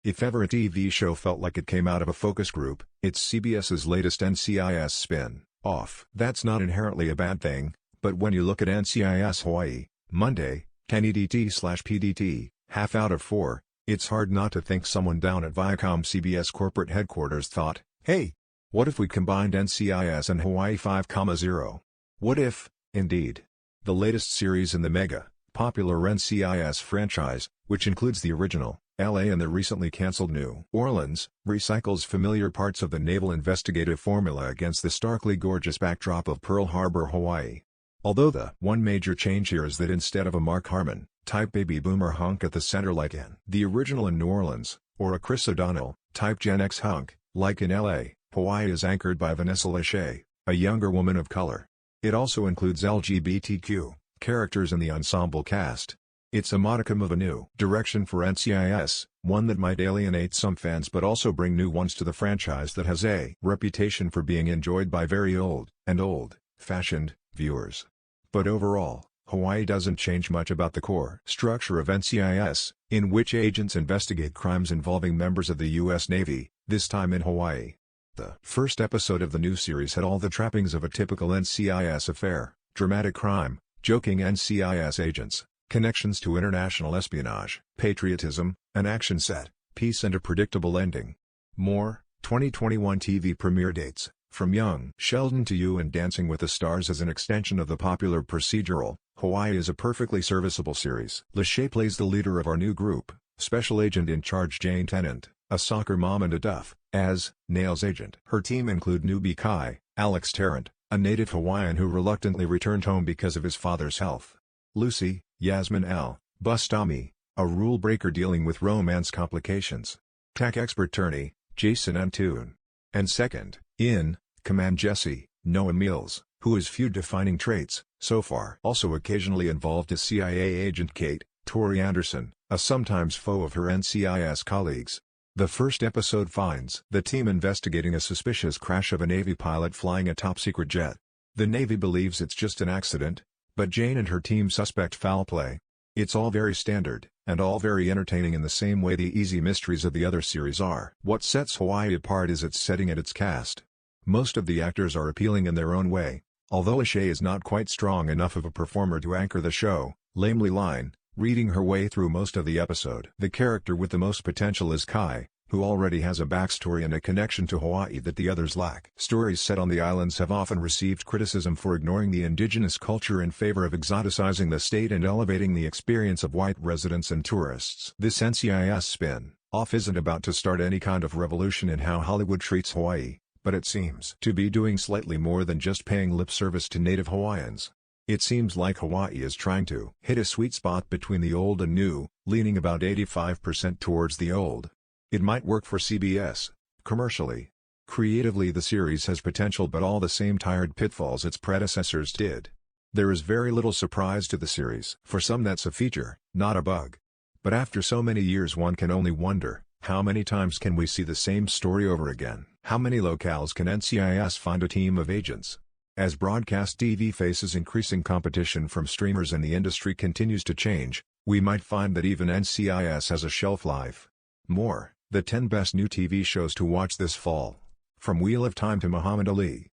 If ever a TV show felt like it came out of a focus group, it's CBS's latest NCIS spin-off. That's not inherently a bad thing, but when you look at NCIS Hawaii, Monday, 10EDT/PDT, half out of 4, it's hard not to think someone down at Viacom CBS corporate headquarters thought, hey, what if we combined NCIS and Hawaii 5,0? What if, indeed, the latest series in the mega-popular NCIS franchise, which includes the original, LA and the recently cancelled New Orleans, recycles familiar parts of the naval investigative formula against the starkly gorgeous backdrop of Pearl Harbor, Hawaii. Although the one major change here is that instead of a Mark Harmon-type baby boomer hunk at the center like in the original in New Orleans, or a Chris O'Donnell-type Gen X hunk, like in LA, Hawaii is anchored by Vanessa Lachey, a younger woman of color. It also includes LGBTQ characters in the ensemble cast. It's a modicum of a new direction for NCIS, one that might alienate some fans but also bring new ones to the franchise that has a reputation for being enjoyed by very old-fashioned viewers. But overall, Hawaii doesn't change much about the core structure of NCIS, in which agents investigate crimes involving members of the U.S. Navy, this time in Hawaii. The first episode of the new series had all the trappings of a typical NCIS affair: dramatic crime, joking NCIS agents, connections to international espionage, patriotism, an action set, peace and a predictable ending. More, 2021 TV premiere dates, from Young Sheldon to You and Dancing with the Stars as an extension of the popular procedural, Hawaii is a perfectly serviceable series. Lachey plays the leader of our new group, Special Agent in Charge Jane Tennant, a soccer mom and a Duff, as Nails agent. Her team include newbie Kai, Alex Tarrant, a native Hawaiian who reluctantly returned home because of his father's health. Lucy, Yasmin L. Bustami, a rule breaker dealing with romance complications. Tech expert attorney, Jason Antoon. And second, in command Jesse, Noah Mills, who has few defining traits, so far. Also occasionally involved is CIA agent Kate, Tori Anderson, a sometimes foe of her NCIS colleagues. The first episode finds the team investigating a suspicious crash of a Navy pilot flying a top-secret jet. The Navy believes it's just an accident, but Jane and her team suspect foul play. It's all very standard, and all very entertaining in the same way the easy mysteries of the other series are. What sets Hawaii apart is its setting and its cast. Most of the actors are appealing in their own way, although Lachey is not quite strong enough of a performer to anchor the show, lamely reading her way through most of the episode. The character with the most potential is Kai, who already has a backstory and a connection to Hawaii that the others lack. Stories set on the islands have often received criticism for ignoring the indigenous culture in favor of exoticizing the state and elevating the experience of white residents and tourists. This NCIS spin-off isn't about to start any kind of revolution in how Hollywood treats Hawaii, but it seems to be doing slightly more than just paying lip service to native Hawaiians. It seems like Hawaii is trying to hit a sweet spot between the old and new, leaning about 85% towards the old. It might work for CBS, commercially. Creatively the series has potential but all the same tired pitfalls its predecessors did. There is very little surprise to the series. For some that's a feature, not a bug. But after so many years one can only wonder, how many times can we see the same story over again? How many locales can NCIS find a team of agents? As broadcast TV faces increasing competition from streamers and the industry continues to change, we might find that even NCIS has a shelf life. More, the 10 best new TV shows to watch this fall. From Wheel of Time to Muhammad Ali.